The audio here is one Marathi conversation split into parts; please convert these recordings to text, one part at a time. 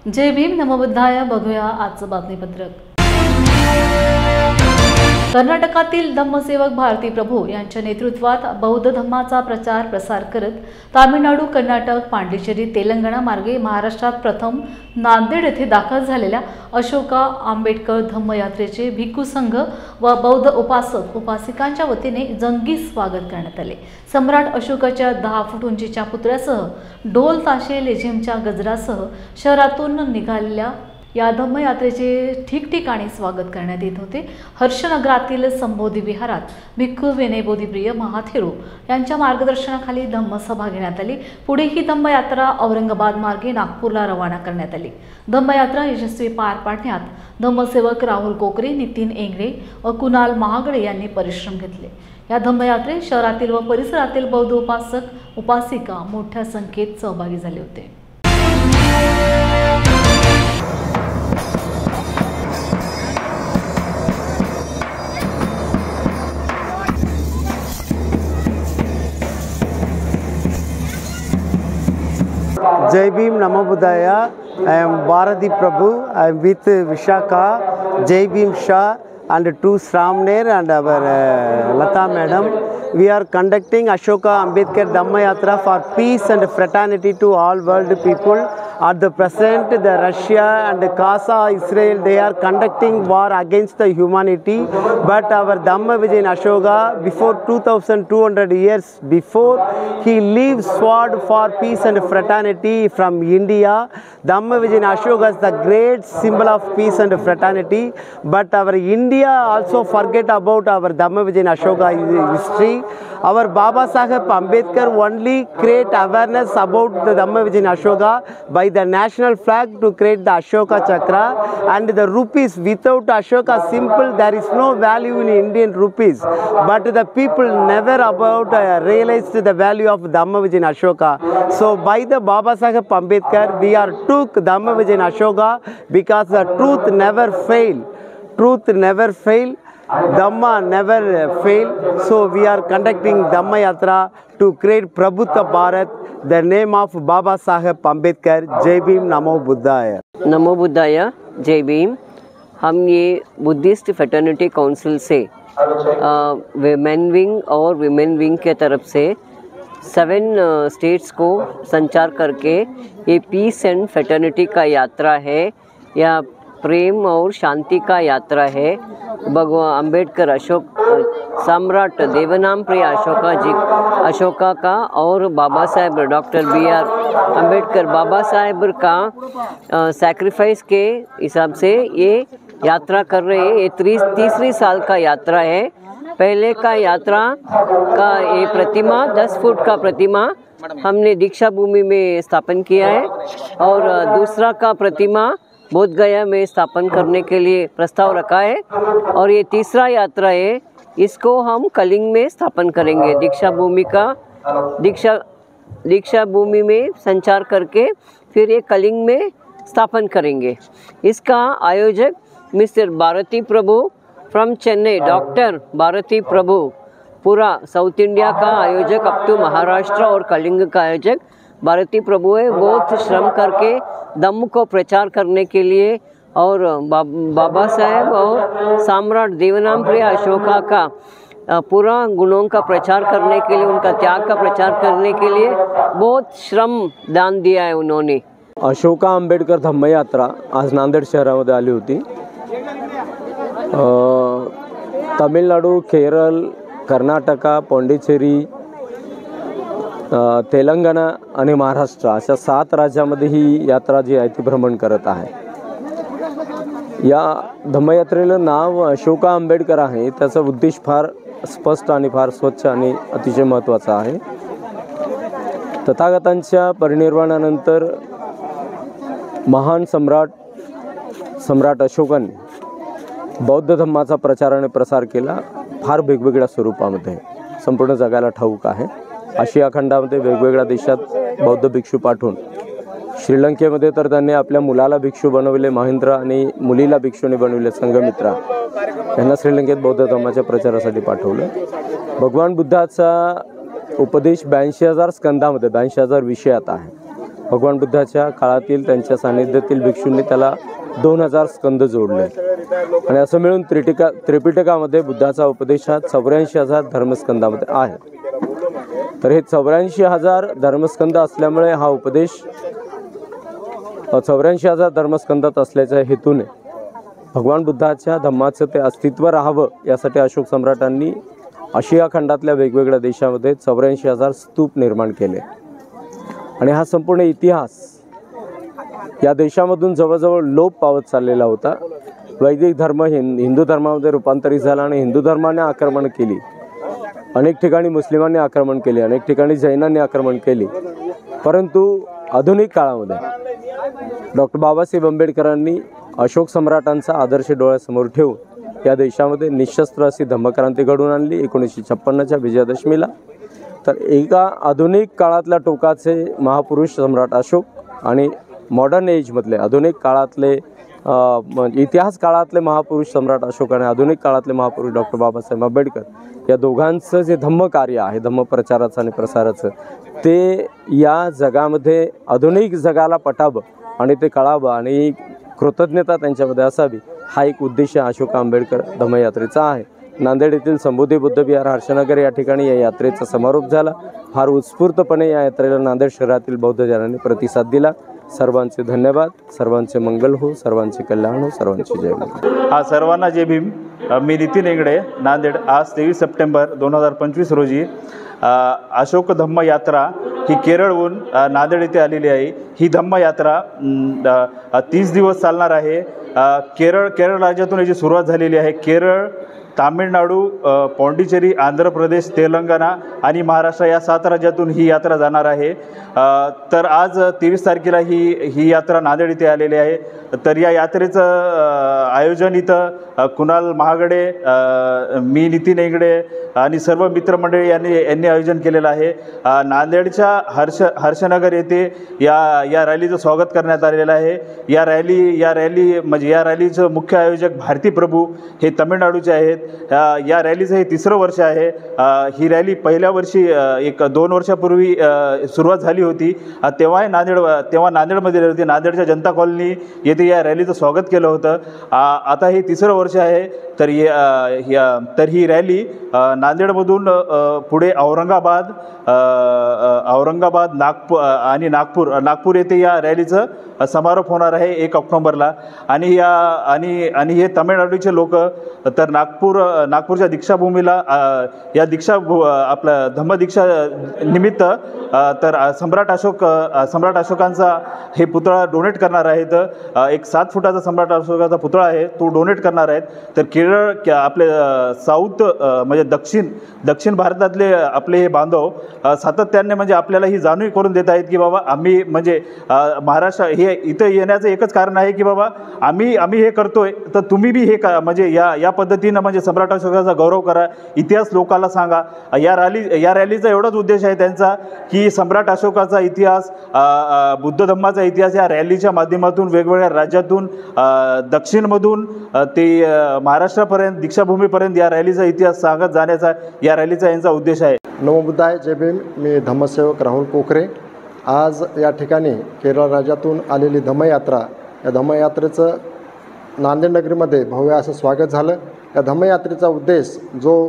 जय भीम नमो बुद्धाय. बघूया आजचं बातमीपत्रक. कर्नाटकातील धम्मसेवक भारती प्रभू यांच्या नेतृत्वात बौद्ध धम्माचा प्रचार प्रसार करत तामिळनाडू, कर्नाटक, पांडिचेरी, तेलंगणा मार्गे महाराष्ट्रात प्रथम नांदेड येथे दाखल झालेल्या अशोका आंबेडकर धम्मयात्रेचे भिक्खू संघ व बौद्ध उपासक उपासिकांच्या वतीने जंगी स्वागत करण्यात आले. सम्राट अशोकाच्या 10 फूट उंचीच्या पुतळ्यासह ढोल ताशे लेझिमच्या गजरासह शहरातून निघालेल्या या धम्मयात्रेचे ठिकठिकाणी स्वागत करण्यात येत होते. हर्षनगरातील संबोधी विहारात भिक्खू विनय बोधिप्रिय महाथेरो यांच्या मार्गदर्शनाखाली धम्मसभा घेण्यात आली. पुढे ही धम्मयात्रा औरंगाबाद मार्गे नागपूरला रवाना करण्यात आली. धम्मयात्रा यशस्वी पार पाडण्यात धम्मसेवक राहुल कोकरे, नितीन एंगळे व कुणाल महागडे यांनी परिश्रम घेतले. या धम्मयात्रेत शहरातील व परिसरातील बौद्ध उपासक उपासिका मोठ्या संख्येत सहभागी झाले होते. Jai Bhim, Namo Buddhaya. I am Bharati Prabhu. I am with Vishaka, Jai Bhim Shah and two Sramner and our Lata Madam. We are conducting Ashoka Ambedkar Dhamma Yatra for peace and fraternity to all world people. At the present, the Russia and Gaza, Israel, they are conducting war against the humanity. But our Dhamma Vijay Ashoka, before 2200 years before, he leaves sword for peace and fraternity from India. Dhamma Vijay Ashoka is the great symbol of peace and fraternity. But our India also forget about our Dhamma Vijay Ashoka history. Our Baba Saheb Ambedkar only create awareness about the Dhamma Vijay Ashoka by the national flag to create the Ashoka Chakra and the rupees. Without Ashoka symbol there is no value in Indian rupees. But the people never about realized the value of Dhamma Vijay Ashoka. So by the Baba Saheb Ambedkar we are took Dhamma Vijay Ashoka because the truth never fail. Truth never fail. Dhamma never fail. So we are conducting Dhamma Yatra to create Prabhuta Bharat, the name of Baba Saheb Ambedkar. Jai Bhim, Namo Buddhaya. नमो बुद्धाय, जय भीम. हम ये बुद्धिस्ट फ्रेटर्निटी काउंसिल से वेमेन विंग और विमेन विंग के तरफ से 7 स्टेट्स को संचार करके ये पीस एंड फ्रेटर्निटी का यात्रा है या प्रेम और शांति का यात्रा है. भगवान अंबेडकर अशोक सम्राट देवनाम प्रिय अशोका का और बाबा साहेब डॉक्टर BR अंबेडकर बाबा साहेब का सैक्रिफाइस के हिसाब से ये यात्रा कर रहे हैं. ये तीसरी साल का यात्रा है. पहले का यात्रा का ये प्रतिमा 10 फुट का प्रतिमा हमने दीक्षा भूमि में स्थापन किया है और दूसरा का प्रतिमा बोध गया में स्थापन करने के लिए प्रस्ताव रखा है और ये तीसरा यात्रा है. इसको हम कलिंग में स्थापन करेंगे. दीक्षा भूमि में संचार करके फिर ये कलिंग में स्थापन करेंगे. इसका आयोजक mister Bharati Prabhu from Chennai, doctor Bharati Prabhu, पूरा साउथ इंडिया का आयोजक अप टू महाराष्ट्र और कलिंग का आयोजक भारती प्रभु है. बहुत श्रम करके धम्म को प्रचार करने के लिए और बाबा साहेब और सम्राट देवनाम प्रिय अशोका का पूरा गुणों का प्रचार करने के लिए, उनका त्याग का प्रचार करने के लिए बहुत श्रम दान दिया है उन्होंने. अशोका आंबेडकर धम्मयात्रा आज नांदेड शहरामध्ये आली होती. तमिळनाडू, केरळ, कर्नाटका, पांडिचेरी, तेलंगणा आणि महाराष्ट्र अशा 7 राज्यामध्ये ही यात्रा जी आहे ती भ्रमण करत आहे. या धम्मयात्रेला नाव अशोका आंबेडकर आहे. त्याचा उद्देश फार स्पष्ट आणि फार स्वच्छ आणि अतिशय महत्त्वाचा आहे. तथागतांच्या परिनिर्वाणानंतर महान सम्राट अशोकांनी बौद्ध धम्माचा प्रचार आणि प्रसार केला. फार वेगवेगळ्या स्वरूपामध्ये संपूर्ण जगाला ठाऊक आहे. आशिया खंडामध्ये वेगवेगळ्या देशात बौद्ध भिक्षू पाठवून श्रीलंकेमध्ये तर त्यांनी आपल्या मुलाला भिक्षू बनवले, महेंद्र, आणि मुलीला भिक्षूने बनवले, संघमित्रा यांना श्रीलंकेत बौद्ध धर्माच्या प्रचारासाठी पाठवलं. भगवान बुद्धाचा उपदेश 82,000 स्कंदामध्ये 82,000 विषयात आहे. भगवान बुद्धाच्या काळातील त्यांच्या सान्निध्यातील भिक्षूंनी त्याला 2000 स्कंद जोडले आणि असं मिळून त्रिपिटकामध्ये बुद्धाचा उपदेश हा 84,000 धर्मस्कंदामध्ये आहे. तर हे 84,000 धर्मस्कंद असल्यामुळे हा उपदेश 84,000 धर्मस्कंदात असल्याच्या हेतूने भगवान बुद्धाच्या धम्माचं ते अस्तित्व राहावं यासाठी अशोक सम्राटांनी आशिया खंडातल्या वेगवेगळ्या देशामध्ये 84,000 स्तूप निर्माण केले आणि हा संपूर्ण इतिहास या देशामधून जवळजवळ लोप पावत चाललेला होता. वैदिक धर्म हिंदू धर्मामध्ये रूपांतरित झाला आणि हिंदू धर्माने आक्रमण केली, अनेक ठिकाणी मुस्लिमांनी आक्रमण केले, अनेक ठिकाणी जैनांनी आक्रमण केली. परंतु आधुनिक काळामध्ये डॉक्टर बाबासाहेब आंबेडकरांनी अशोक सम्राटांचा आदर्श डोळ्यासमोर ठेवून या देशामध्ये निशस्त्र अशी धम्मक्रांती घडवून आणली 1956च्या विजयादशमीला. तर एका आधुनिक काळातल्या टोकाचे महापुरुष सम्राट अशोक आणि मॉडर्न एजमधले आधुनिक काळातले इतिहास काळातले महापुरुष सम्राट अशोक आणि आधुनिक काळातले महापुरुष डॉक्टर बाबासाहेब आंबेडकर या दोघांचं जे धम्म कार्य आहे, धम्म प्रचाराचं आणि प्रसाराचं, ते या जगामध्ये आधुनिक जगाला पटावं आणि ते कळावं आणि कृतज्ञता त्यांच्यामध्ये असावी, हा एक उद्देश अशोक आंबेडकर धम्मयात्रेचा आहे. नांदेड येथील संबोधी बुद्ध विहार हर्षनगर या ठिकाणी या यात्रेचा समारोप झाला. फार उत्स्फूर्तपणे या यात्रेला नांदेड शहरातील बौद्ध जनांनी प्रतिसाद दिला. सर्वांचे धन्यवाद, सर्वांचे मंगल हो, सर्वांचे कल्याण हो, सर्वांचे जय भीम. हा सर्वांना जय भीम. मी नितीन एंगडे, नांदेड. आज 23 सप्टेंबर 2025 रोजी अशोक धम्म यात्रा ही केरळहून नांदेड येथे आलेली आहे. ही धम्म यात्रा 30 दिवस चालणार आहे. केरळ राज्यातून याची सुरुवात झालेली आहे. केरळ, तामिळनाडू, पाँडिचेरी, आंध्र प्रदेश, तेलंगणा आणि महाराष्ट्र या 7 राज्यातून ही यात्रा जाणार आहे. तर आज 23 तारखेला ही यात्रा नांदेड इथे आलेली आहे. तर या यात्रेचं आयोजन इथं कुणाल महागडे, मी नितीन एंगडे आणि सर्व मित्रमंडळी यांनी आयोजन केलेलं आहे. नांदेडच्या हर्षनगर येथे या रॅलीचं स्वागत करण्यात आलेलं आहे. या रॅलीचं मुख्य आयोजक भारती प्रभू हे तमिळनाडूचे आहेत. या रॅलीचं हे 3रं वर्ष आहे. ही रॅली पहिल्या वर्षी 2 वर्षापूर्वी सुरुवात झाली होती. तेव्हा नांदेडमध्ये होती. नांदेडच्या जनता कॉलनी येथे या रॅलीचं स्वागत केलं होतं. आता हे 3रं वर्ष आहे. तर ही रॅली नांदेडमधून पुढे औरंगाबाद, नागपूर येथे या रॅलीचं समारोप होणार आहे 1 ऑक्टोबरला. आणि हे तमिळनाडूचे लोक तर नागपूरच्या दीक्षाभूमीला आपलं धम्मदीक्षा निमित्त तर सम्राट अशोकांचा हे पुतळा डोनेट करणार आहेत. एक 7 फुटाचा सम्राट अशोकाचा पुतळा आहे, तो डोनेट करणार आहेत. तर केरळ आपले साऊथ म्हणजे दक्षिण भारतातले आपले हे बांधव सातत्याने म्हणजे आपल्याला ही जाणीव करून देत आहेत की बाबा आम्ही म्हणजे महाराष्ट्र हे इथं येण्याचं एकच कारण आहे की बाबा आम्ही हे करतोय, तर तुम्ही बी हे म्हणजे या पद्धतीनं म्हणजे सम्राट अशोकाचा गौरव करा, इतिहास लोकांना सांगा. या रॅलीचा एवढाच उद्देश आहे त्यांचा की सम्राट अशोकाचा इतिहास, बुद्ध धम्माचा इतिहास या रॅलीच्या माध्यमातून वेगवेगळ्या राज्यातून दक्षिणमधून ते महाराष्ट्रापर्यंत दीक्षाभूमीपर्यंत या रॅलीचा इतिहास सांगत जाण्याचा या रॅलीचा यांचा उद्देश आहे. नमो बुद्धाय, जय भीम. मी धम्मसेवक राहुल पोखरे. आज या ठिकाणी केरळ राज्यातून आलेली धम्मयात्रा, या धम्मयात्रेचं नांदेड नगरीमध्ये भव्य असं स्वागत झालं. या धम्मयात्रेचा उद्देश जो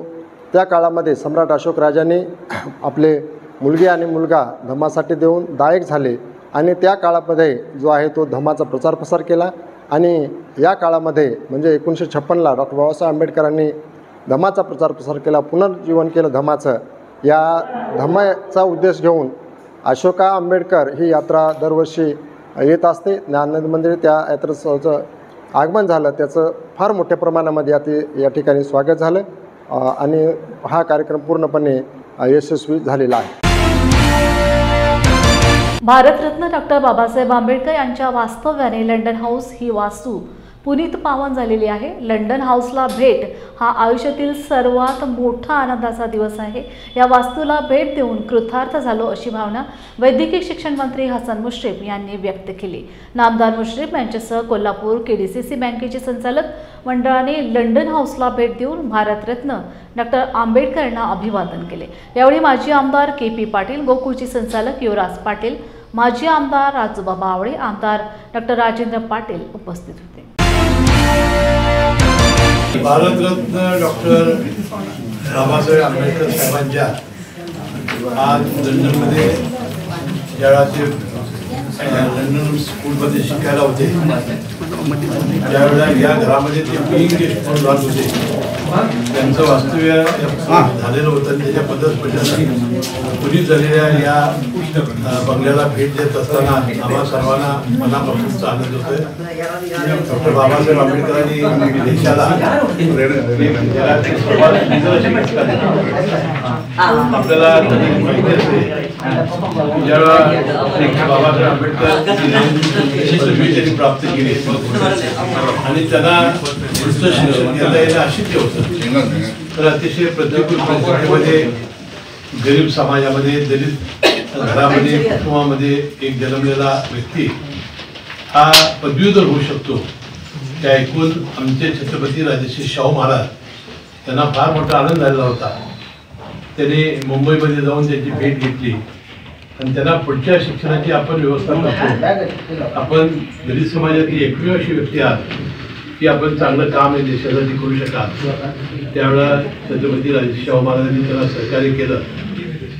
त्या काळामध्ये सम्राट अशोक राजांनी आपले मुलगी आणि मुलगा धम्मासाठी देऊन दायक झाले आणि त्या काळामध्ये जो आहे तो धम्माचा प्रचार प्रसार केला. आणि या काळामध्ये म्हणजे 1956ला डॉक्टर बाबासाहेब आंबेडकरांनी धम्माचा प्रचार प्रसार केला, पुनर्जीवन केलं धम्माचं. या धम्माचा उद्देश घेऊन अशोका आंबेडकर ही यात्रा दरवर्षी येत असते. ज्ञानंद त्या यात्रेचं आगमन झालं, त्याचं फार मोठ्या प्रमाणामध्ये या ठिकाणी स्वागत झालं आणि हा कार्यक्रम पूर्णपणे यशस्वी झालेला आहे. भारतरत्न डॉक्टर बाबासाहेब आंबेडकर यांच्या वास्तव्याने लंडन हाऊस ही वास्तू पुनीत पावन झालेली आहे. लंडन हाऊसला भेट हा आयुष्यातील सर्वात मोठा आनंदाचा दिवस आहे. या वास्तूला भेट देऊन कृतार्थ झालो अशी भावना वैद्यकीय शिक्षण मंत्री हसन मुश्रीफ यांनी व्यक्त केली. नामदार मुश्रीफ यांच्यासह कोल्हापूर KDCC बँकेचे संचालक मंडळाने लंडन हाऊसला भेट देऊन भारतरत्न डॉक्टर आंबेडकर यांना अभिवादन केले. यावेळी माजी आमदार KP पाटील, गोकुळचे संचालक युवराज पाटील, माजी आमदार राजूबा बावळे, आमदार डॉक्टर राजेंद्र पाटील उपस्थित होते. भारतरत्न डॉक्टर बाबासाहेब आंबेडकर साहेबांच्या आज लंडनमध्ये ज्यावेळा ते लंडन स्कूलमध्ये शिकायला होते त्यावेळेला या घरामध्ये ते पेइंग गेस्ट म्हणून राहत होते. त्यांचं वास्तव्य झालेलं होतं आणि त्याच्या पद्धतपशाने पुढील झालेल्या या बंगल्याला भेट देत असताना आम्हा सर्वांना मनापासूनचा आनंद होतोय. डॉक्टर बाबासाहेब आंबेडकरांनी देशाला आपल्याला माहिती असते ज्यावेळा बाबासाहेब आंबेडकर त्यांनी प्राप्त केली आणि त्यांना शिक्षण घेता येणं अशक्य होतं. तर अतिशय प्रतिकूल परिस्थितीमध्ये गरीब समाजामध्ये दलित घरामध्ये कुटुंबामध्ये एक जन्मलेला व्यक्ती हा पदवीधर होऊ शकतो ते ऐकून आमचे छत्रपती राजर्षी शाहू महाराज त्यांना फार मोठा आनंद झालेला होता. त्यांनी मुंबईमध्ये जाऊन त्यांची भेट घेतली आणि त्यांना पुढच्या शिक्षणाची आपण व्यवस्था करतो. आपण दलित समाजातली एकमेव अशी व्यक्ती आहात की आपण चांगलं काम हे देशासाठी करू शकाल. त्यावेळेला छत्रपती राजर्षी शाहू महाराजांनी त्याला सहकार्य केलं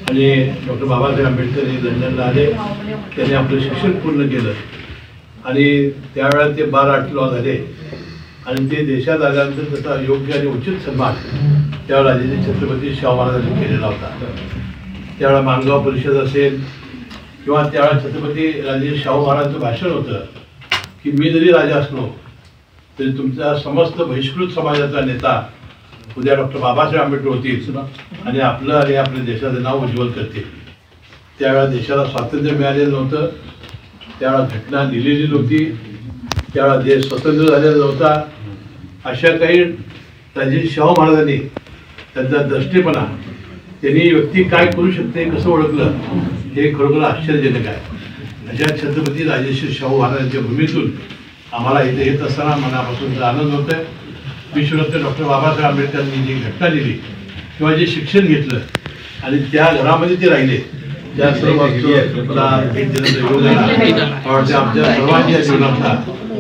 आणि डॉक्टर बाबासाहेब आंबेडकर हे लंडनला आले. त्यांनी आपलं शिक्षण पूर्ण केलं आणि त्यावेळेला ते बार लॉ झाले आणि ते देशात आल्यानंतर त्याचा योग्य आणि उचित सन्मान त्यावेळेला राजे छत्रपती शाहू महाराजांनी केलेला होता. त्यावेळेला माणगाव परिषद असेल किंवा त्यावेळेला छत्रपती राजे शाहू महाराजांचं भाषण होतं की मी जरी राजा असलो तरी तुमचा समस्त बहिष्कृत समाजाचा नेता उद्या डॉक्टर बाबासाहेब आंबेडकर होतील आणि आपलं आणि आपल्या देशाचं नाव उज्ज्वल करतील. त्यावेळेला देशाला स्वातंत्र्य मिळालेलं नव्हतं, त्यावेळेला घटना लिहिलेली नव्हती, त्यावेळेला देश स्वतंत्र झालेला नव्हता. अशा काही राजे शाहू महाराजांनी त्यांचा दृष्टीपणा त्यांनी व्यक्ती काय करू शकते कसं ओळखलं हे खरोखर आश्चर्यजनक आहे. अशा छत्रपती राजर्षी शाहू महाराजांच्या भूमीतून आम्हाला इथे येत असताना मनापासूनचा आनंद होत आहे. विश्वरत्न डॉक्टर बाबासाहेब आंबेडकरांनी जी घटना लिहिली किंवा जे शिक्षण घेतलं आणि त्या घरामध्ये ते राहिले त्या सर्व भेट देण्याचा योग आला. आमच्या सर्वांच्या जीवनातला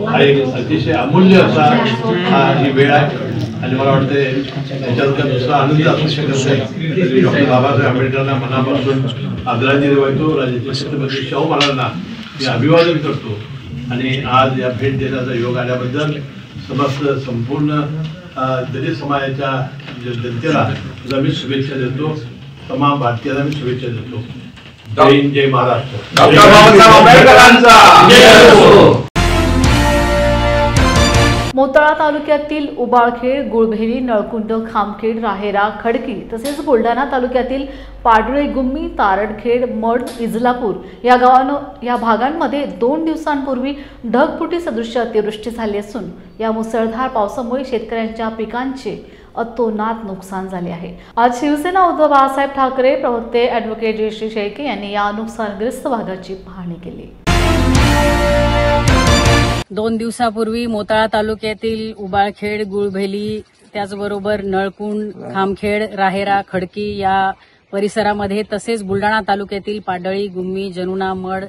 हा एक अतिशय अमूल्य असा ही वेळ आहे आणि मला वाटते त्याच्यात दुसरा आनंद असू शकत नाही. डॉक्टर बाबासाहेब आंबेडकरांना मनापासून आदरांजली वाहतो. राजे छत्रपती शाहू महाराजांना मी अभिवादन करतो आणि आज या भेट देण्याचा योग आल्याबद्दल समस्त संपूर्ण दलित समाजाच्या जनतेला मी शुभेच्छा देतो. तमाम भारतीयांना मी शुभेच्छा देतो. जय हिंद, जय महाराष्ट्र. मोताळा तालुक्यातील उबाळखेड, गुळभेरी, नळकुंड, खामखेड, राहेरा, खडकी तसेच बुलढाणा तालुक्यातील पाडळे, गुम्मी, तारडखेड, मड, इजलापूर या भागांमध्ये 2 दिवसांपूर्वी ढगफुटी सदृश अतिवृष्टी झाली असून या मुसळधार पावसामुळे शेतकऱ्यांच्या पिकांचे अतोनात नुकसान झाले आहे. आज शिवसेना उद्धव बाळासाहेब ठाकरे प्रवक्ते ॲडव्होकेट जयश्री शेळके यांनी या नुकसानग्रस्त भागाची पाहणी केली. 2 दिवसापूर्वी मोताळा तालुक्यातील उबाळखेड, गुळभेली, त्याचबरोबर नळकुंड, खामखेड, राहेरा, खडकी या परिसरामध्ये तसेच बुलढाणा तालुक्यातील पाडळी, गुम्मी, जनुना, मड,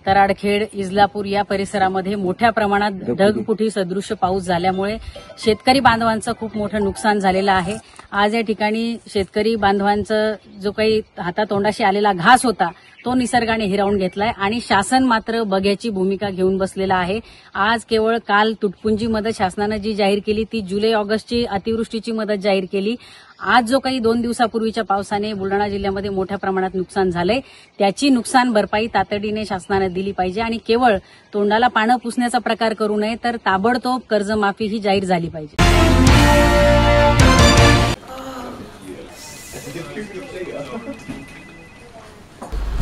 तराडखेड, इजलापूर या परिसरामध्ये मोठ्या प्रमाणात ढगफुटी सदृश पाऊस झाल्यामुळे शेतकरी बांधवांचं खूप मोठं नुकसान झालेलं आहे. आज या ठिकाणी शेतकरी बांधवांचं जो काही हातातोंडाशी आलेला घास होता तो निसर्गाने हिरावून घेतलाय आणि शासन मात्र बघ्याची भूमिका घेऊन बसलेला आहे. आज केवळ काल तुटपुंजी मदत शासनानं जी जाहीर केली ती जुलै-ऑगस्टची अतिवृष्टीची मदत जाहीर केली. आज जो काही 2 दिवसापूर्वीच्या पावसाने बुलढाणा जिल्ह्यामध्ये मोठ्या प्रमाणात नुकसान झालंय त्याची नुकसान भरपाई तातडीने शासनाने दिली पाहिजे आणि केवळ तोंडाला पानं पुसण्याचा प्रकार करू नये तर ताबडतोब कर्जमाफी ही जाहीर झाली पाहिजे.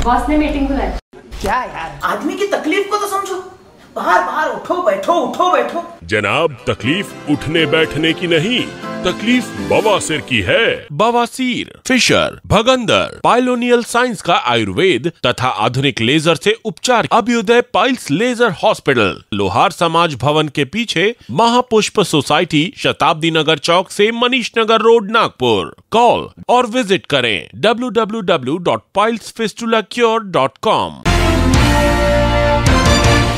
बॉस ने मीटिंग बुलाई. क्या यार, आदमी की तकलीफ को तो समझो. बाहर बाहर उठो बैठो. जनाब, तकलीफ उठने बैठने की नहीं, तकलीफ बवासीर की है. बवासीर, फिशर, भगंदर, पाइलोनियल साइंस का आयुर्वेद तथा आधुनिक लेजर से उपचार. अभ्युदय पाइल्स लेजर हॉस्पिटल, लोहार समाज भवन के पीछे, महापुष्प सोसाइटी, शताब्दी नगर चौक से मनीष नगर रोड, नागपुर. कॉल और विजिट करें www.pilesfistulacure.com.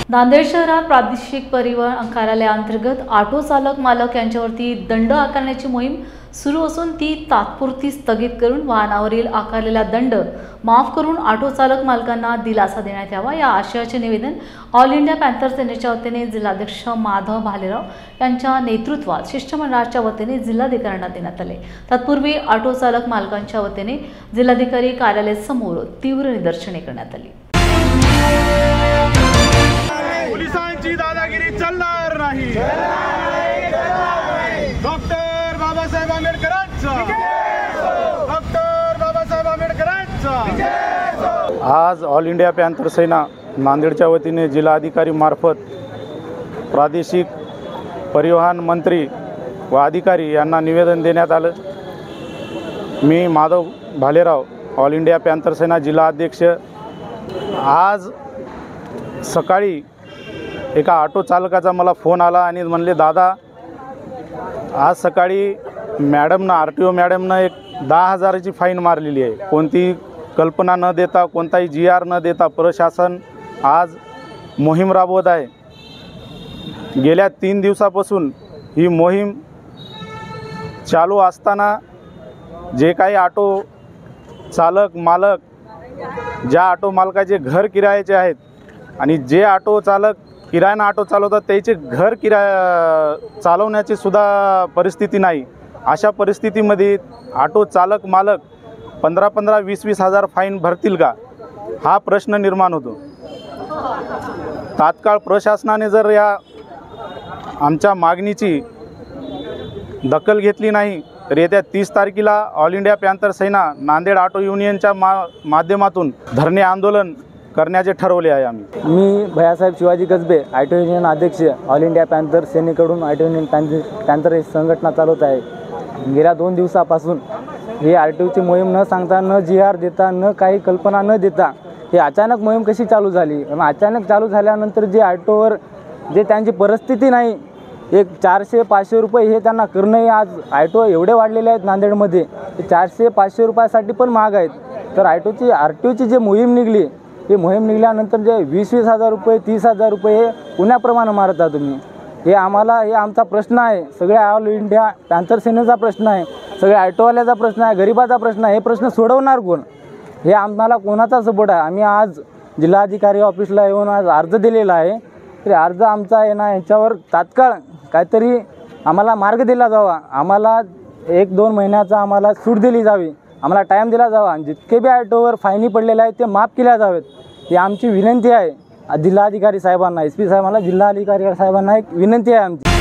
नांदेड शहरात प्रादेशिक परिवहन कार्यालयाअंतर्गत ऑटो चालक मालक यांच्यावरती दंड आकारण्याची मोहीम सुरू असून ती तात्पुरती स्थगित करून वाहनावरील आकारलेला दंड माफ करून ऑटो चालक मालकांना दिलासा देण्यात यावा या आशयाचे निवेदन ऑल इंडिया पॅन्थर सेनेच्या वतीने जिल्हाध्यक्ष माधव भालेराव यांच्या नेतृत्वात शिष्टमंडळाच्या वतीने जिल्हाधिकाऱ्यांना देण्यात आले। तत्पूर्वी ऑटो चालक मालकांच्या वतीने जिल्हाधिकारी कार्यालयासमोर तीव्र निदर्शने करण्यात आली। पोलिसांची दादागिरी चालणार नाही। डॉक्टर बाबासाहेब आंबेडकरांचा, डॉक्टर बाबासाहेब आंबेडकरांचा। आज ऑल इंडिया पॅन्थर सेना नांदेडच्या वतीने जिल्हाधिकारी मार्फत प्रादेशिक परिवहन मंत्री व अधिकारी यांना निवेदन देण्यात आलं। मी Madhav Bhalerao, All India Panther Sena जिल्हा अध्यक्ष। आज सकाळी एका ऑटो चालकाचा मला फोन आला आणि म्हणले, दादा आज सकाळी मॅडमनं RTO मॅडमनं एक 10,000ची फाईन मारलेली आहे। कोणती कल्पना न देता, कोणताही GR न देता प्रशासन आज मोहीम राबवत आहे। गेल्या 3 दिवसापासून ही मोहीम चालू असताना जे काही ऑटो चालक मालक, ज्या ऑटो मालकाचे घर किरायाचे आहेत आणि जे ऑटो चालक किरायानं ऑटो चालवतात त्याचे घर चालवण्याची सुद्धा परिस्थिती नाही। अशा परिस्थितीमध्ये ऑटो चालक मालक 15-15, 20-20 हजार फाईन भरतील का, हा प्रश्न निर्माण होतो। तात्काळ प्रशासनाने जर या आमच्या मागणीची दखल घेतली नाही तर येत्या 30 तारखेला All India Panther Sena Nanded auto युनियनच्या माध्यमातून धरणे आंदोलन करण्याचे ठरवले आहे। मी भैयासाहेब शिवाजी कसबे, ऑटो युनियन अध्यक्ष, ऑल इंडिया पॅन्थर सेनेकडून ऑटो युनियन पॅन्थर ही संघटना चालवत आहे। गेल्या 2 दिवसापासून हे RTOची मोहीम न सांगता, न GR देता, न काही कल्पना न देता हे अचानक मोहीम कशी चालू झाली। आणि अचानक चालू झाल्यानंतर जे ऑटोवर जे त्यांची परिस्थिती नाही, एक 400-500 रुपये हे त्यांना करणंही, आज ऑटो एवढे वाढलेले आहेत नांदेडमध्ये, 400-500 रुपयासाठी पण महाग आहेत। तर RTOची जे मोहीम निघली, हे मोहीम निघाल्यानंतर जे 20-20 हजार रुपये, 30,000 रुपये हे पुण्याप्रमाणे मारता तुम्ही, हे आमचा प्रश्न आहे। सगळ्या ऑल इंडिया पॅन्थर सेनेचा प्रश्न आहे, सगळ्या ऑटोवाल्याचा प्रश्न आहे, गरिबाचा प्रश्न आहे। हे प्रश्न सोडवणार कोण? हे आम्हाला कोणाचा सपोर्ट आहे? आम्ही आज जिल्हाधिकारी ऑफिसला येऊन आज अर्ज दिलेला आहे। तरी अर्ज आमचा आहे ना, ह्याच्यावर तात्काळ काहीतरी आम्हाला मार्ग दिला जावा, आम्हाला 1-2 महिन्याचा आम्हाला सूट दिली जावी, आम्हाला टाईम दिला जावा आणि जितके बी ऑटोवर फाईनी पडलेले आहेत ते माफ केल्या जावेत, ही आमची विनंती आहे जिल्हाधिकारी साहेबांना, SP साहेबांना, जिल्हाधिकारी साहेबांना एक विनंती आहे आमची।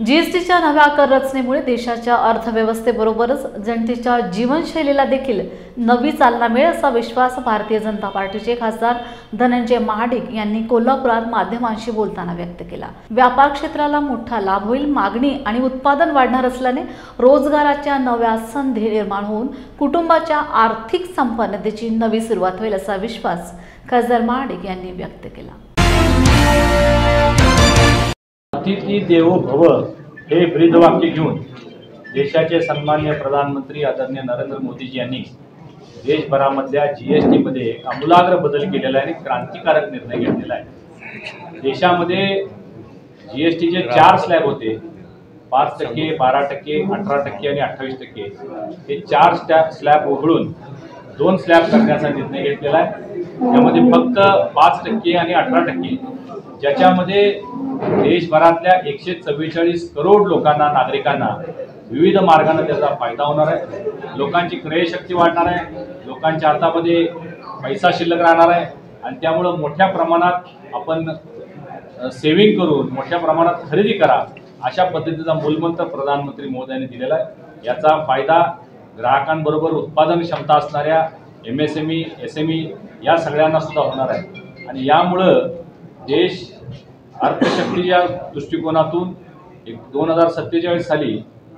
GSTच्या नव्या कर रचनेमुळे देशाच्या अर्थव्यवस्थेबरोबरच जनतेच्या जीवनशैलीला देखील नवी चालना मिळेल असा विश्वास भारतीय जनता पार्टीचे खासदार धनंजय महाडिक यांनी कोल्हापुरात माध्यमांशी बोलताना व्यक्त केला। व्यापार क्षेत्राला मोठा लाभ होईल, मागणी आणि उत्पादन वाढणार असल्याने रोजगाराच्या नव्या संधी निर्माण होऊन कुटुंबाच्या आर्थिक संपन्नतेची नवी सुरुवात होईल असा विश्वास खासदार महाडिक यांनी व्यक्त केला। अतिथी देवो भव हे ब्रीदवाक्य घेऊन देशाचे सन्माननीय प्रधानमंत्री आदरणीय नरेंद्र मोदीजी यांनी देशभरामधल्या GSTमध्ये एक आमूलाग्र बदल केलेला आहे आणि क्रांतिकारक निर्णय घेतलेला आहे। देशामध्ये GSTचे 4 स्लॅब होते, 5%, 12%, 18% आणि 28%। हे 4 स्लॅब उघडून 2 स्लॅब करण्याचा निर्णय घेतलेला आहे। त्यामध्ये फक्त 5% आणि 18%, ज्याच्यामध्ये देशभरातल्या 144 करोड लोकांना, नागरिकांना विविध मार्गाने त्याचा फायदा होणार आहे। लोकांची क्रयशक्ती वाढणार आहे, लोकांच्या हातामध्ये पैसा शिल्लक राहणार आहे आणि त्यामुळं मोठ्या प्रमाणात आपण सेव्हिंग करून मोठ्या प्रमाणात खरेदी करा, अशा पद्धतीचा मूलमंत्र प्रधानमंत्री मोदयांनी दिलेला आहे। याचा फायदा ग्राहकांबरोबर उत्पादन क्षमता असणाऱ्या MSME, SME या सगळ्यांना सुद्धा होणार आहे आणि यामुळं देश अर्थशक्तीच्या दृष्टिकोनातून 2047 साली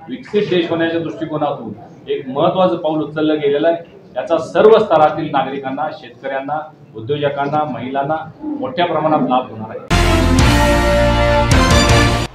विकसित देश होण्याच्या दृष्टिकोनातून एक महत्त्वाचं पाऊल उचललं गेलेलं आहे। याचा सर्व स्तरातील नागरिकांना, शेतकऱ्यांना, उद्योजकांना, महिलांना मोठ्या प्रमाणात लाभ होणार आहे।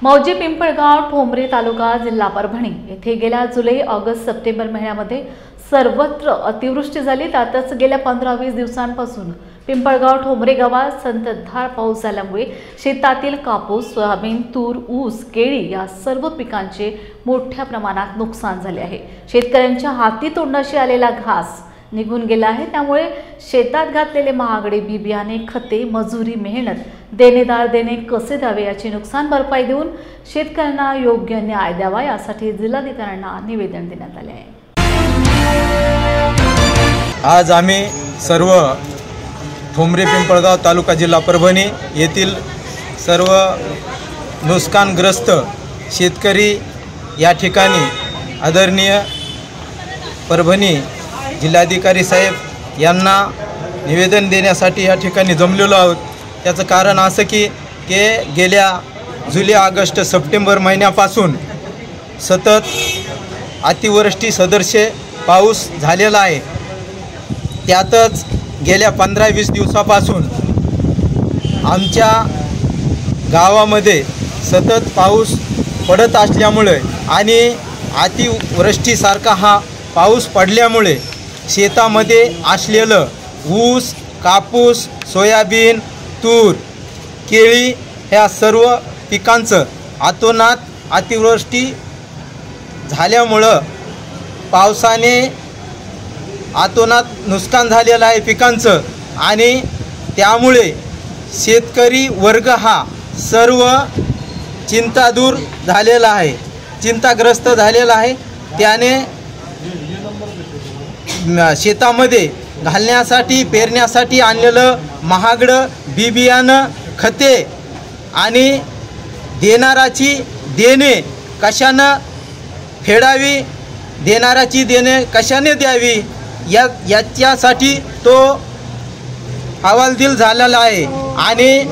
मौजे पिंपळगाव, ठोंबरे तालुका, जिल्हा परभणी येथे गेल्या जुलै, ऑगस्ट, सप्टेंबर महिन्यामध्ये सर्वत्र अतिवृष्टी झाली। त्यातच गेल्या 15-20 दिवसांपासून पिंपळगाव ठोंबरे गावात संततधार पाऊस झाल्यामुळे शेतातील कापूस, सोयाबीन, तूर, ऊस, केळी या सर्व पिकांचे मोठ्या प्रमाणात नुकसान झाले आहे। शेतकऱ्यांच्या हाती तोंडाशी आलेला घास निघून गेला आहे। त्यामुळे शेतात घातलेले महागडे बी बियाणे, खते, मजुरी, मेहनत, देणेदार देणे कसे द्यावे याची नुकसान भरपाई देऊन शेतकऱ्यांना योग्य न्याय द्यावा यासाठी जिल्हाधिकाऱ्यांना निवेदन देण्यात आले आहे। आज आम्ही सर्व ठोंबरे पिंपळगाव तालुका जिल्हा परभणी येथील सर्व नुकसानग्रस्त शेतकरी या ठिकाणी आदरणीय परभणी जिल्हाधिकारी साहेब यांना निवेदन देण्यासाठी या ठिकाणी जमलेलो आहोत। त्याचं कारण असं की गेल्या जुलै, ऑगस्ट, सप्टेंबर महिन्यापासून सतत अतिवृष्टी सदृश्य पाऊस झालेला आहे। त्यातच गेल्या 15-20 दिवसापासून आमच्या गावामध्ये सतत पाऊस पडत असल्यामुळे आणि अतिवृष्टीसारखा हा पाऊस पडल्यामुळे शेतामध्ये असलेलं ऊस, कापूस, सोयाबीन, तूर, केळी ह्या सर्व पिकांचं अतोनात अतिवृष्टी झाल्यामुळं पावसाने अतोनात नुकसान झालेलं आहे पिकांचं आणि त्यामुळे शेतकरी वर्ग हा सर्व चिंतादूर झालेला आहे, चिंताग्रस्त झालेला आहे। त्याने शेतामध्ये घालण्यासाठी, पेरण्यासाठी आणलेलं महागडं बी बियाणं, खते आणि देणाराची देणे कशानं फेडावी, देणाराची देणे कशाने द्यावी याच्यासाठी तो हवालदिल झालेला आहे आणि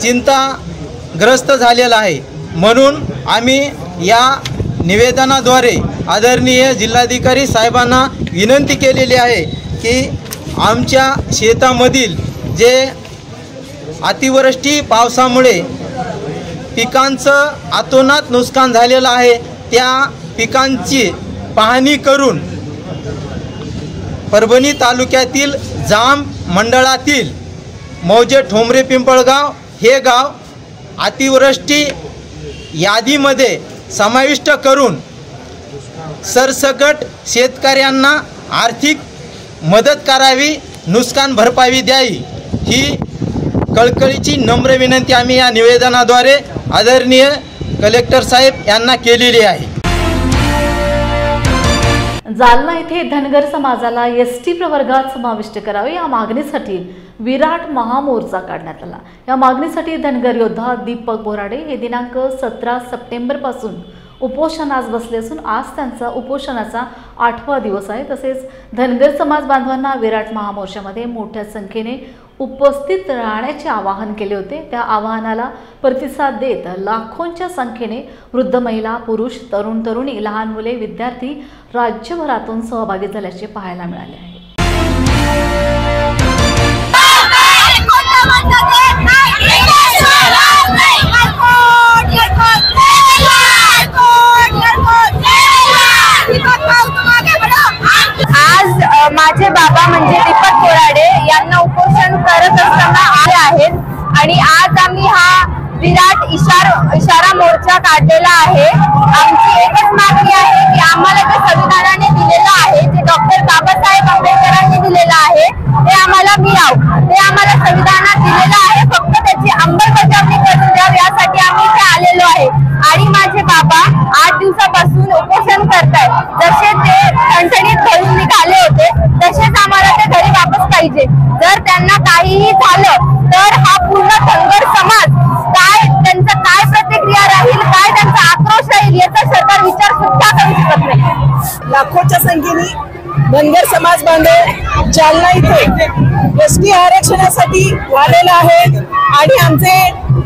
चिंताग्रस्त झालेला आहे। म्हणून आम्ही या निवेदनाद्वारे आदरणीय जिल्हाधिकारी साहेबांना विनंती केलेली आहे की आमच्या शेतामधील जे अतिवृष्टी पावसामुळे पिकांचं अतोनात नुकसान झालेलं आहे त्या पिकांची पाहणी करून परभणी तालुक्यातील जांब मंडळातील मौजे ठोंबरे पिंपळगाव हे गाव अतिवृष्टी यादीमध्ये समाविष्ट करून सरसकट शेतकऱ्यांना आर्थिक मदत करावी, नुकसान भरपाई द्यावी ही कळकळीची नम्र विनंती आम्ही या निवेदनाद्वारे आदरणीय कलेक्टर साहेब यांना केलेली आहे। जालना येथे धनगर समाजाला एसटी प्रवर्गात समाविष्ट करावे या मागणीसाठी विराट महामोर्चा काढण्यात आला। या मागणीसाठी धनगर योद्धा दीपक बोराडे हे दिनांक 17 सप्टेंबर पासून उपोषणास बसले असून आज त्यांचा उपोषणाचा 8वा दिवस आहे। तसेच धनगर समाज बांधवांना विराट महामोर्चामध्ये मोठ्या संख्येने उपस्थित राहण्याचे आवाहन केले होते। त्या आवाहनाला प्रतिसाद देत लाखोंच्या संख्येने वृद्ध महिला, पुरुष, तरुण तरुणी, लहान मुले, विद्यार्थी राज्यभरातून सहभागी झाल्याचे पाहायला मिळाले आहे। आज माझे बाबा म्हणजे दीपक बोराडे यांना उपोषण करत असताना आले आहेत आणि आज आम्ही हा विराट इशारा मोर्चा काढलेला आहे। आमची एकच मागणी आहे की आम्हाला जे संविधानाने दिलेलं आहे, जे डॉक्टर बाबासाहेब आंबेडकरांनी दिलेलं आहे ते आम्हाला मिळावं, ते आम्हाला संविधानात दिलेलं आहे, फक्त त्याची अंमलबजावणी करून द्यावी यासाठी आम्ही इथे आलेलो आहे। आणि माझे बाबा 8 दिवसापासून उपोषण करतायत। जसे ते ठणठणीत घरून निघाले होते तसेच आम्हाला ते घरी वापस पाहिजे। जर त्यांना काहीही झालं तर हा पूर्ण धनगर समाज काय प्रतिक्रिया राहील, काय त्यांचा आक्रोश राहील याचा सरकार विचार सुद्धा करू शकत नाही। लाखोच्या संख्येने धनगर समाज बांधव जालना इथे एसटी आरक्षणासाठी आलेला आहे आणि आमचे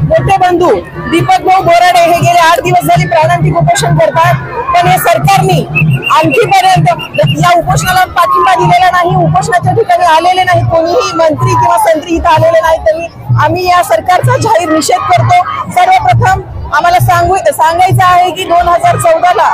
मोठे बंधू दीपक भाऊ बोराडे हे गेले 8 दिवस झाले प्राणांतिक उपोषण करतात, पण हे सरकारने आणखीपर्यंत या उपोषणाला पाठिंबा दिलेला नाही, उपोषणाच्या ठिकाणी आलेले नाही, कोणीही मंत्री किंवा संत्री इथं आलेले नाही। तरी आम्ही या सरकारचा जाहीर निषेध करतो। सर्वप्रथम आम्हाला सांगायचं आहे की 2014ला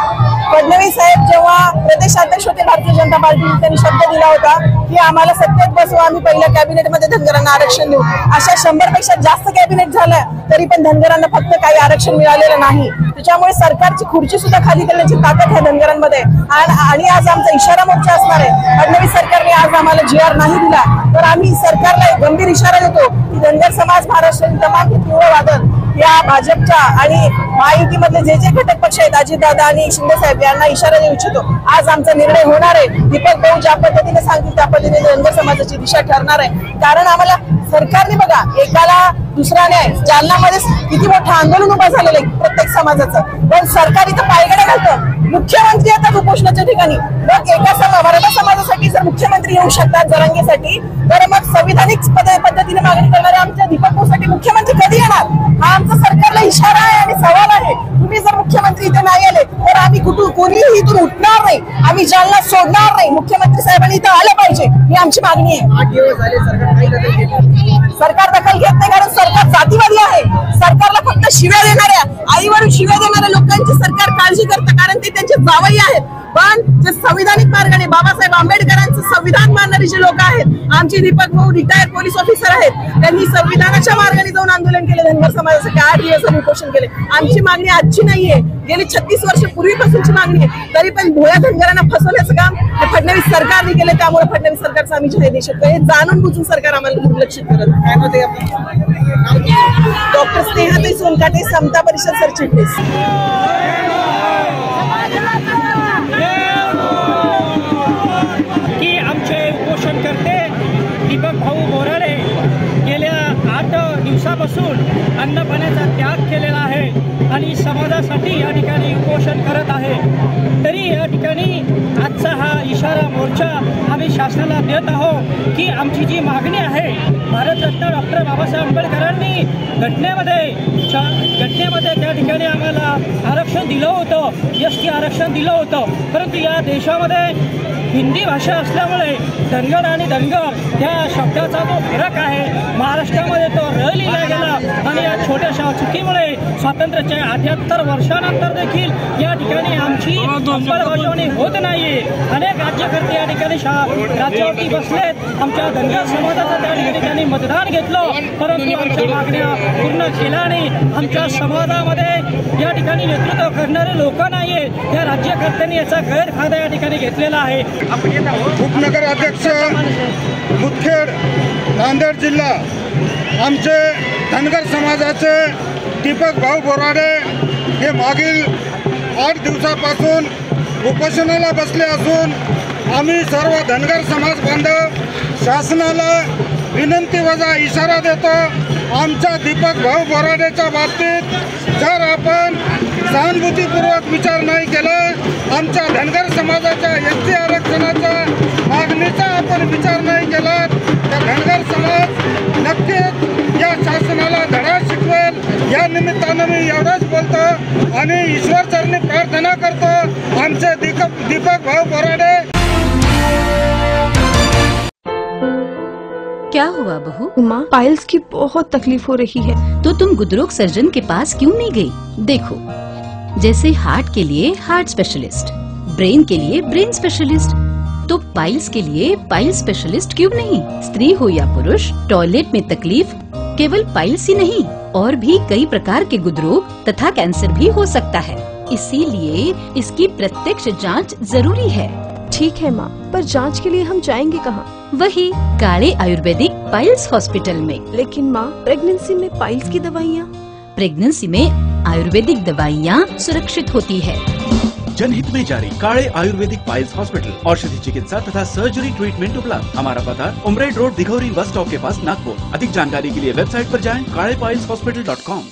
फडणवीस साहेब जेव्हा प्रदेशाध्यक्ष होते भारतीय जनता पार्टीने, त्यांनी शब्द दिला होता की आम्हाला सत्तेत बसू, आम्ही पहिल्या कॅबिनेटमध्ये धनगरांना आरक्षण देऊ. अशा 100पेक्षा जास्त कॅबिनेट झाल्या तरी पण धनगरांना फक्त काही आरक्षण मिळालेलं नाही. त्याच्यामुळे सरकारची खुर्ची सुद्धा खाली करण्याची ताकद आहे धनगरांमध्ये. आणि आज आमचा इशारा मोर्चा असणार आहे. फडणवीस सरकारने आज आम्हाला GR नाही दिला तर आम्ही सरकारला एक गंभीर इशारा देतो की धनगर समाज महाराष्ट्रातील तमाम पिवळं वादळ या भाजपच्या आणि महायुतीमधले जे घटक पक्ष आहेत, अजितदादा आणि शिंदे साहेब, यांना इशारा देऊ इच्छितो. आज आमचा निर्णय होणार आहे. दीपक भाऊ ज्या पद्धतीने सांगतील त्या पद्धतीने धनगर समाजाची दिशा ठरणार आहे. कारण आम्हाला सरकारने बघा, एकाला दुसरा न्याय, जालनामध्ये किती मोठं आंदोलन उभं झालेलं आहे प्रत्येक समाजाचं, पण सरकार इथं पायगडा घालतं. मुख्यमंत्री येतात उपोषणाच्या ठिकाणी. मग एका मराठा समाजासाठी जर मुख्यमंत्री येऊ शकतात जरांगेसाठी, तर मग संविधानिक पद्धतीने मागणी करणारे आमच्या दीपक भाऊसाठी मुख्यमंत्री कधी येणार? हा आमचा सरकारला इशारा आहे आणि सवाल आहे. तुम्ही जर मुख्यमंत्री इथे नाही आले तर आम्ही कोणीही इथून उठणार नाही, आम्ही जालना सोडणार नाही. मुख्यमंत्री साहेबांनी इथं आलं पाहिजे, ही आमची मागणी आहे. 8 दिवस झाले सरकार दखल घेत नाही, कारण सरकार जातीवादी आहे. सरकारला फक्त शिव्या देणाऱ्या, आईवरून शिव्या देणाऱ्या लोकांची सरकार काळजी करतं, कारण ते त्यांचे जावई आहेत. पण जे संविधानिक मार्गाने बाबासाहेब आंबेडकरांचं संविधान मानणारे जे लोक आहेत, आमचे दीपक भाऊ रिटायर्ड पोलीस ऑफिसर आहेत, त्यांनी संविधानाच्या मार्गाने जाऊन आंदोलन केले धनगर समाजासाठी. 8 दिवस उपोषण केले. आमची मागणी आजची नाहीये, गेली 36 वर्ष पूर्वीपासूनची मागणी आहे. तरी पण भोळ्या धनगरांना फसवण्याचं काम हे फडणवीस सरकारने केले. त्यामुळे फडणवीस सरकारचा आम्ही जाहीर देऊ शकतो. हे जाणून बुजून सरकार आम्हाला दुर्लक्षित करत. काय होते डॉक्टर स्नेहाताई सोनकाटे, समता परिषद सरचिटणीस. की आमचे उपोषणकर्ते दीपक भाऊ बोराडे गेल्या 8 दिवसापासून अन्नपाण्याचा त्याग केलेला आहे आणि समाजासाठी या ठिकाणी उपोषण करत आहे. तरी या ठिकाणी आजचा हा इशारा मोर्चा आम्ही शासनाला देत आहोत की आमची जी मागणी आहे, भारतरत्न डॉक्टर बाबासाहेब आंबेडकरांनी घटनेमध्ये त्या ठिकाणी आम्हाला आरक्षण दिलं होतं, ST आरक्षण दिलं होतं. परंतु या देशामध्ये हिंदी भाषा असल्यामुळे धनगर आणि धनगर या शब्दाचा जो फरक आहे महाराष्ट्रामध्ये तो र लिहिला गेला आणि या छोट्याशा चुकीमुळे स्वातंत्र्याच्या 78 वर्षानंतर देखील या ठिकाणी आमची अंमलबजावणी होत नाहीये. अनेक राज्यकर्ते या ठिकाणी राज्यावरती बसलेत. आमच्या धनगर समाजाचं त्या ठिकाणी मतदान घेतलं, परंतु आमच्या मागण्या पूर्ण केल्या नाही. आमच्या समाजामध्ये या ठिकाणी नेतृत्व करणारे लोक नाहीये. या राज्यकर्त्यांनी याचा गैरफायदा या ठिकाणी घेतलेला आहे. उपनगर अध्यक्ष मुदखेड नांदेड जिल्हा, आमचे धनगर समाजाचे दीपक भाऊ बोराडे हे मागील 8 दिवसापासून उपोषणाला बसले असून आम्ही सर्व धनगर समाज बांधव शासनाला विनंती वजा इशारा देतो. आमच्या दीपक भाऊ बोराडेच्या बाबतीत जर आपण सहानुभूतीपूर्वक विचार नाही केला, आमच्या धनगर समाजाच्या ST आरक्षणाच्या मागणीचा आपण विचार नाही केला, तर धनगर समाज नक्कीच या शासनाला धडा शिकवेल. या निमित्तानं मी एवढंच बोलतो आणि ईश्वरचरणी प्रार्थना करतो. आमचे दीपक भाऊ बोराडे. क्या हुआ बहू? माँ, पाइल्स की बहुत तकलीफ हो रही है। तो तुम गुदरोग सर्जन के पास क्यों नहीं गई? देखो, जैसे हार्ट के लिए हार्ट स्पेशलिस्ट, ब्रेन के लिए ब्रेन स्पेशलिस्ट, तो पाइल्स के लिए पाइल्स स्पेशलिस्ट क्यों नहीं? स्त्री हो या पुरुष, टॉयलेट में तकलीफ केवल पाइल्स ही नहीं, और भी कई प्रकार के गुदरोग तथा कैंसर भी हो सकता है। इसीलिए इसकी प्रत्यक्ष जांच जरूरी है। ठीक है माँ, पर जांच के लिए हम जाएंगे कहाँ? वही काले आयुर्वेदिक पाइल्स हॉस्पिटल में। लेकिन माँ, प्रेगनेंसी में पाइल्स की दवाइयाँ? प्रेगनेंसी में आयुर्वेदिक दवाइयाँ सुरक्षित होती है। जनहित में जारी काले आयुर्वेदिक पाइल्स हॉस्पिटल, औषधि चिकित्सा तथा सर्जरी ट्रीटमेंट उपलब्ध। हमारा पता उमरेड रोड, दिघौरी बस स्टॉप के पास, नागपुर। अधिक जानकारी के लिए वेबसाइट पर जाएं kalepailshospital.com।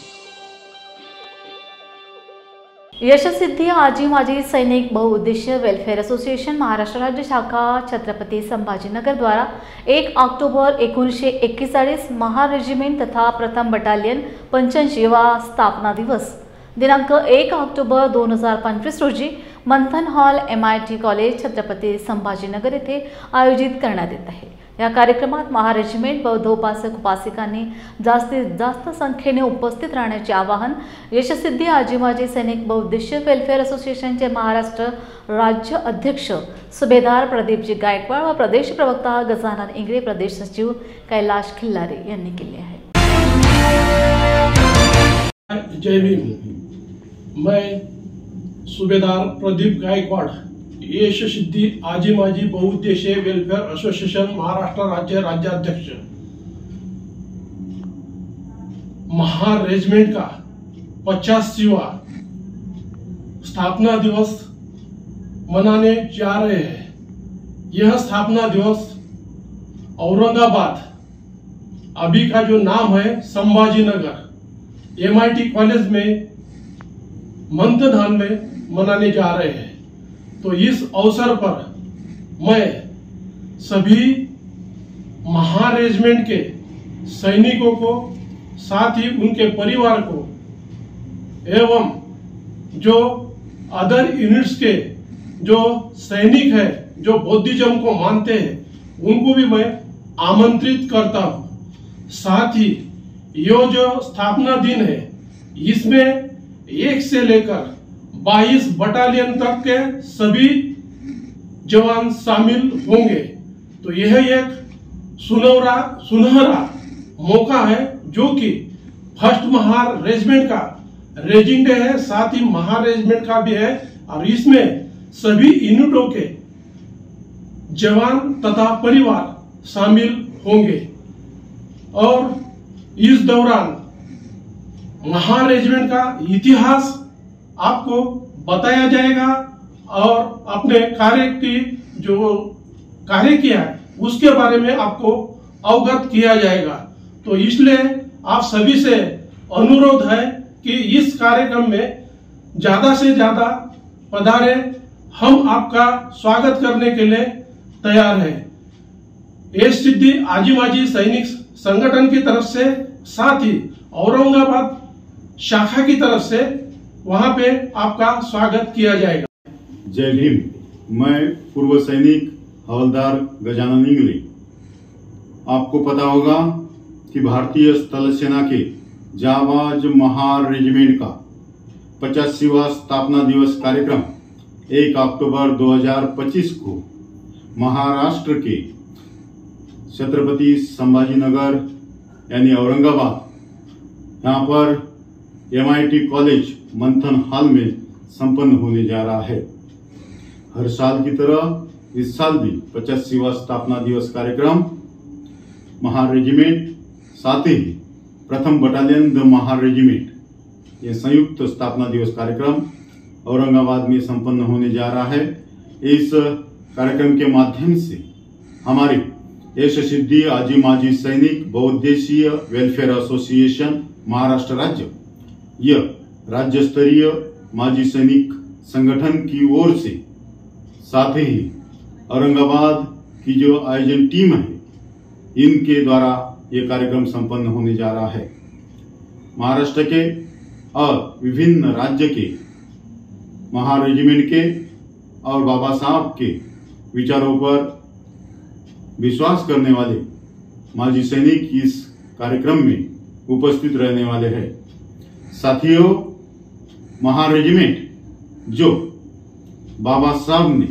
यशसिद्धी आजी माजी सैनिक बहुउद्देशीय वेलफेयर असोसिएशन महाराष्ट्र राज्य शाखा छत्रपती संभाजीनगर द्वारा 1 ऑक्टोबर 1941 महार रेजिमेंट तथा प्रथम बटालियन 85वा स्थापना दिवस दिनांक 1 ऑक्टोबर 2025 रोजी Manthan hall MIT college Chhatrapati Sambhajinagar येथे आयोजित करण्यात येत आहे। या कार्यक्रमात महारेजिमेंट बौद्ध उपासक उपासिकांनी जास्तीत जास्त संख्येने उपस्थित राहण्याचे आवाहन यशसिद्धी आजी माजी सैनिक बहुउद्देशीय वेलफेअर असोसिएशनचे महाराष्ट्र राज्य अध्यक्ष सुभेदार प्रदीपजी गायकवाड व प्रदेश प्रवक्ता गजानन इंगळे, प्रदेश सचिव कैलाश खिल्लारे यांनी केले आहे। जय भीम। मैं सूबेदार प्रदीप गायकवाड़ यशसिद्धि आजी माजी बहुउद्देशीय वेलफेयर एसोसिएशन महाराष्ट्र राज्य राज्याध्यक्ष महार रेजिमेंट का 85वां स्थापना दिवस मनाने जा रहे हैं। यह स्थापना दिवस औरंगाबाद अभी का जो नाम है संभाजीनगर MIT कॉलेज में मंथधान में मनाने जा रहे हैं। तो इस अवसर पर मैं सभी महार रेजिमेंट के सैनिकों को, साथ ही उनके परिवार को एवं जो अदर यूनिट्स के जो सैनिक है जो बौद्धिज्म को मानते हैं उनको भी मैं आमंत्रित करता हूं। साथ ही ये जो स्थापना दिन है इसमें 1 से लेकर 22 बटालियन तक के सभी जवान शामिल होंगे। तो यह एक सुनहरा मौका है जो कि फर्स्ट महार रेजिमेंट का रेजिंग डे है, साथ ही महार रेजिमेंट का भी है और इसमें सभी यूनिटों के जवान तथा परिवार शामिल होंगे। और इस दौरान महार रेजिमेंट का इतिहास आपको बताया जाएगा और अपने कार्य की जो कार्य किया है उसके बारे में आपको अवगत किया जाएगा। तो इसलिए आप सभी से अनुरोध है कि इस कार्यक्रम में ज्यादा से ज्यादा पधारे। हम आपका स्वागत करने के लिए तैयार हैं। यशसिद्धि आजी माजी सैनिक संगठन की तरफ से, साथ ही औरंगाबाद शाखा की तरफ से वहां पे आपका स्वागत किया जाएगा। जय भीम। मैं पूर्व सैनिक हवलदार गजानन इंगले। आपको पता होगा कि भारतीय स्थल सेना के जाबाज महार रेजिमेंट का 85वां स्थापना दिवस कार्यक्रम 1 अक्टूबर 2025 को महाराष्ट्र के छत्रपति संभाजीनगर यानी औरंगाबाद यहाँ पर MIT कॉलेज मंथन हॉल में संपन्न होने जा रहा है। हर साल की तरह इस साल भी 85वां स्थापना दिवस कार्यक्रम महार रेजिमेंट, साथ ही प्रथम बटालियन द महार रेजिमेंट ये संयुक्त स्थापना दिवस कार्यक्रम औरंगाबाद में संपन्न होने जा रहा है। इस कार्यक्रम के माध्यम से हमारी यशसिद्धि आजी माजी सैनिक बहुउद्देशीय वेलफेयर एसोसिएशन महाराष्ट्र राज्य यह राज्य स्तरीय माजी सैनिक संगठन की ओर से, साथ ही औरंगाबाद की जो आयोजन टीम है इनके द्वारा ये कार्यक्रम संपन्न होने जा रहा है। महाराष्ट्र के और विभिन्न राज्य के महार रेजिमेंट के और बाबा साहब के विचारों पर विश्वास करने वाले माजी सैनिक इस कार्यक्रम में उपस्थित रहने वाले हैं। साथियों, महार रेजिमेंट जो बाबा साहब ने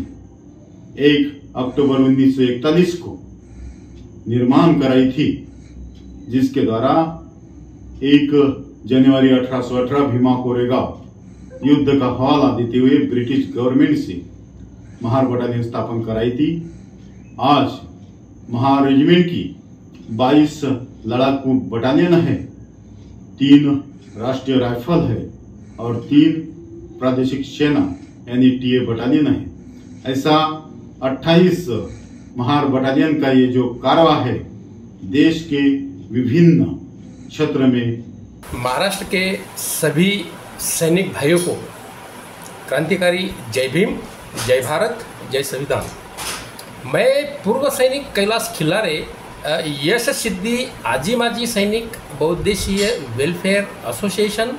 1 अक्टूबर 1941 को निर्माण कराई थी, जिसके द्वारा 1 जनवरी 1818 भीमा कोरेगांव युद्ध का हवाला देते हुए ब्रिटिश गवर्नमेंट से महार बटालियन स्थापन कराई थी। आज महार रेजिमेंट की 22 लड़ाकू बटालियन है, 3 राष्ट्रीय राइफल है और 3 प्रादेशिक सेना यानी TA बटालियन है। ऐसा 28 महार बटालियन का ये जो कारवा है देश के विभिन्न क्षेत्र में। महाराष्ट्र के सभी सैनिक भाइयों को क्रांतिकारी जय भीम, जय भारत, जय संविधान। मैं पूर्व सैनिक कैलाश खिल्लारे यशसिद्धि आजी माजी सैनिक बहुउद्देशीय वेलफेयर एसोसिएशन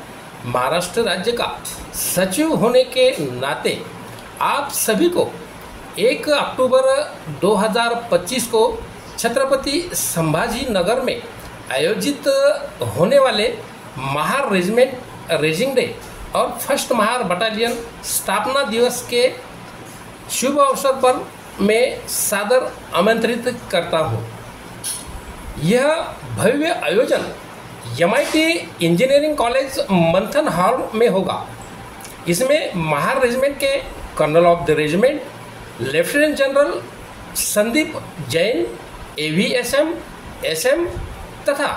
महाराष्ट्र राज्य का सचिव होने के नाते आप सभी को 1 अक्टूबर 2025 को छत्रपति संभाजी नगर में आयोजित होने वाले महार रेजिमेंट रेजिंग डे और फर्स्ट महार बटालियन स्थापना दिवस के शुभ अवसर पर मैं सादर आमंत्रित करता हूँ। यह भव्य आयोजन MIT engineering college Manthan hall में होगा। इसमें महार रेजिमेंट के colonel of the regiment lieutenant general Sandeep Jain AVSM SM तथा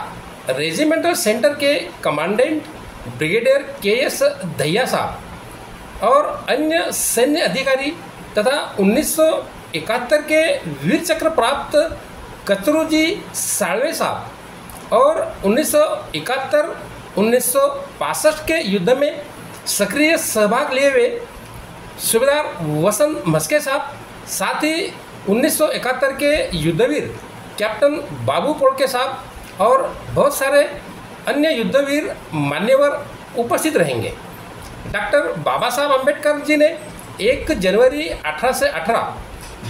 रेजिमेंटल सेंटर के कमांडेंट ब्रिगेडियर KS दहिया साहब और अन्य सैन्य अधिकारी तथा 1971 के वीर चक्र प्राप्त कतरूजी साळवे साहब और 1961-1965 के युद्ध में सक्रिय सहभाग लिए हुए सूबेदार वसंत मस्के साहब, साथ ही 1971 के युद्धवीर कैप्टन बाबू पोड़के साहब और बहुत सारे अन्य युद्धवीर मान्यवर उपस्थित रहेंगे। डॉक्टर बाबा साहब अम्बेडकर जी ने 1 जनवरी 1818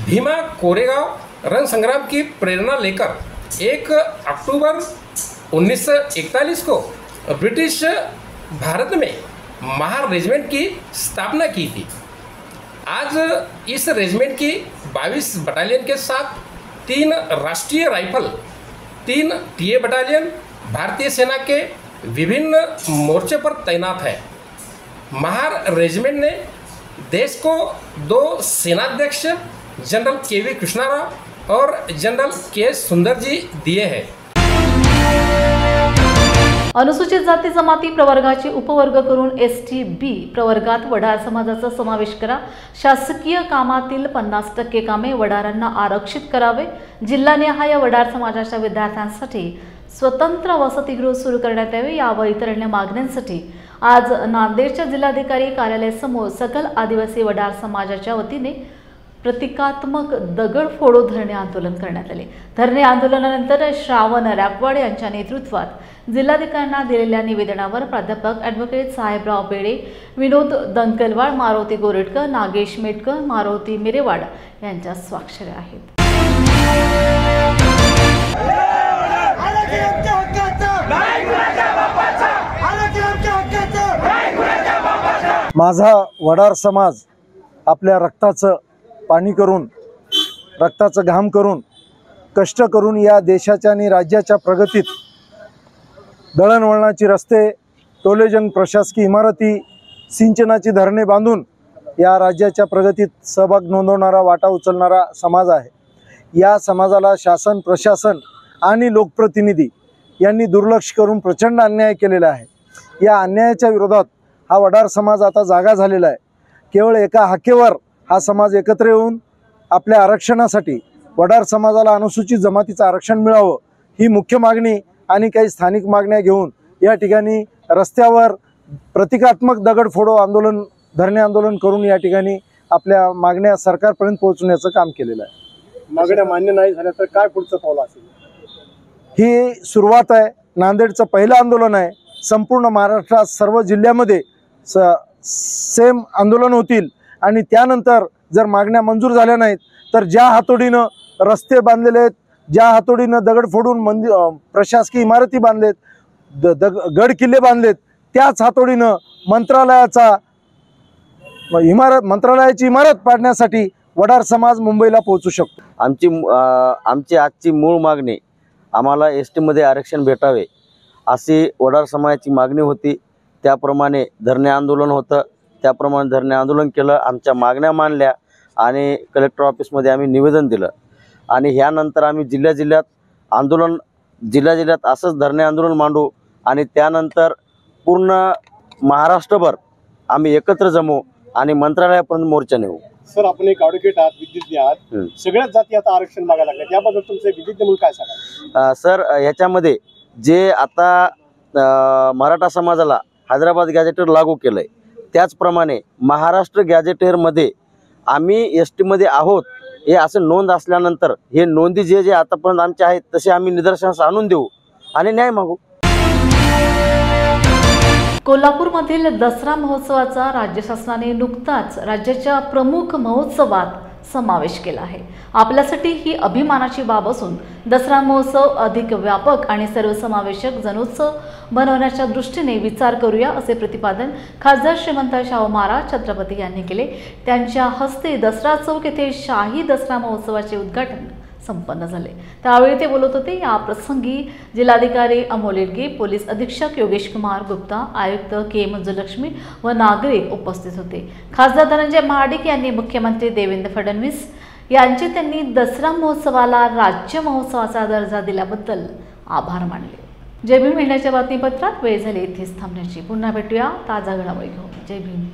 भीमा कोरेगांव रंग संग्राम की प्रेरणा लेकर 1 अक्टूबर 1941 को ब्रिटिश भारत में महार रेजिमेंट की स्थापना की थी। आज इस रेजिमेंट की 22 बटालियन के साथ 3 राष्ट्रीय राइफल, 3 TA बटालियन भारतीय सेना के विभिन्न मोर्चे पर तैनात है। महार रेजिमेंट ने देश को 2 सेनाध्यक्ष जनरल KV कृष्णाराव और जनरल KS सुंदर जी दिए हैं। अनुसूचित जाती जमाती प्रवर्गाचे उपवर्ग करून ST B प्रवर्गात वडार समाजाचा समावेश करा। शासकीय कामातील 50% कामे वडारांना आरक्षित करावे। जिल्हानिहाय वडार समाजाच्या विद्यार्थ्यांसाठी स्वतंत्र वसतिगृह सुरू करण्यात यावे। या व इतर अन्य मागण्यांसाठी आज नांदेडच्या जिल्हाधिकारी कार्यालयासमोर सकल आदिवासी वडार समाजाच्या वतीने प्रतिकात्मक दगडफोडो धरणे आंदोलन करण्यात आले। धरणे आंदोलनानंतर श्रावण रॅपवाड यांच्या नेतृत्वात जिल्हाधिकाऱ्यांना दिलेल्या निवेदनावर प्राध्यापक ॲडव्होकेट साहेबराव बेडे, विनोद दंकलवाड, मारुती गोरटकर, नागेश मेटकर, मारुती मिरेवाड यांच्या स्वाक्षऱ्या आहेत। माझा वडार समाज आपल्या रक्ताचं पाणी करून, रक्ताचं घाम करून, कष्ट करून या देशाच्या आणि राज्याच्या प्रगतीत दळणवळणाची रस्ते, टोलेजंग प्रशासकीय इमारती, सिंचनाची धरणे बांधून या राज्याच्या प्रगतीत सहभाग नोंदवणारा, वाटा उचलणारा समाज आहे। या समाजाला शासन, प्रशासन आणि लोकप्रतिनिधी यांनी दुर्लक्ष करून प्रचंड अन्याय केलेला आहे। या अन्यायाच्या विरोधात हा वडार समाज आता जागा झालेला आहे। केवळ एका हाकेवर हा समाज एकत्र येऊन आपल्या आरक्षणासाठी, वडार समाजाला अनुसूचित जमातीचं आरक्षण मिळावं ही मुख्य मागणी आणि काही स्थानिक मागण्या घेऊन या ठिकाणी रस्त्यावर प्रतिकात्मक दगडफोडो आंदोलन, धरणे आंदोलन करून या ठिकाणी आपल्या मागण्या सरकारपर्यंत पोहोचवण्याचं काम केलेलं आहे। मागण्या मान्य नाही झाल्या तर काय पुढचं पाऊल असेल? ही सुरुवात आहे, नांदेडचं पहिलं आंदोलन आहे। संपूर्ण महाराष्ट्रात सर्व जिल्ह्यामध्ये सेम आंदोलन होतील आणि त्यानंतर जर मागण्या मंजूर झाल्या नाहीत तर ज्या हातोडीनं रस्ते बांधलेले आहेत, ज्या हातोडीनं दगड फोडून प्रशासकीय इमारती बांधलेत, गड किल्ले बांधलेत, त्याच हातोडीनं मंत्रालयाची इमारत पाडण्यासाठी वडार समाज मुंबईला पोहोचू शकतो। आमची आजची मूळ मागणी आम्हाला ST मध्ये आरक्षण भेटावे अशी वडार समाजाची मागणी होती। त्याप्रमाणे धरणे आंदोलन होतं, त्याप्रमाणे धरणे आंदोलन केलं, आमच्या मागण्या मांडल्या आणि कलेक्टर ऑफिसमध्ये आम्ही निवेदन दिलं आणि ह्यानंतर आम्ही जिल्ह्यात असंच धरणे आंदोलन मांडू आणि त्यानंतर पूर्ण महाराष्ट्रभर आम्ही एकत्र जमू आणि मंत्रालयापर्यंत मोर्चा नेऊ। सर, आपण एक ॲडव्होकेट आहात, विद्यार्थी आहात, सगळ्याच जाती आता आरक्षण मागायला लागले, त्याबद्दल तुमचे विद्यार्थी म्हणून काय सांगा? सर, ह्याच्यामध्ये जे आता मराठा समाजाला हैदराबाद गॅजेटर लागू केलंय त्याचप्रमाणे महाराष्ट्र गॅजेटेरमध्ये आम्ही ST मध्ये आहोत हे असं नोंद असल्यानंतर हे नोंदी जे आतापर्यंत आमचे आहेत तसे आम्ही निदर्शनास आणून देऊ आणि न्याय मागू। कोल्हापूरमधील दसरा महोत्सवाचा राज्य शासनाने नुकताच राज्याच्या प्रमुख महोत्सवात समावेश केला आहे। आपल्यासाठी ही अभिमानाची बाब असून दसरा महोत्सव अधिक व्यापक आणि सर्वसमावेशक जनोत्सव बनवण्याच्या दृष्टीने विचार करूया असे प्रतिपादन खासदार श्रीमंत शाहू महाराज छत्रपती यांनी केले। त्यांच्या हस्ते दसरा चौक येथे शाही दसरा महोत्सवाचे उद्घाटन संपन्न झाले। त्यावेळी ते बोलत होते। या प्रसंगी जिल्हाधिकारी अमोल येडगे, पोलीस अधीक्षक योगेश कुमार गुप्ता, आयुक्त के मंजुलक्ष्मी व नागरिक उपस्थित होते। खासदार धनंजय महाडिक यांनी मुख्यमंत्री देवेंद्र फडणवीस यांचे त्यांनी दसरा महोत्सवाला राज्य महोत्सवाचा दर्जा दिल्याबद्दल आभार मानले। जय भीम इंडियाच्या बातमीपत्रात वेळ झाली इथेच थांबण्याची। पुन्हा भेटूया ताजा घडामोडी घेऊन। जय भीम।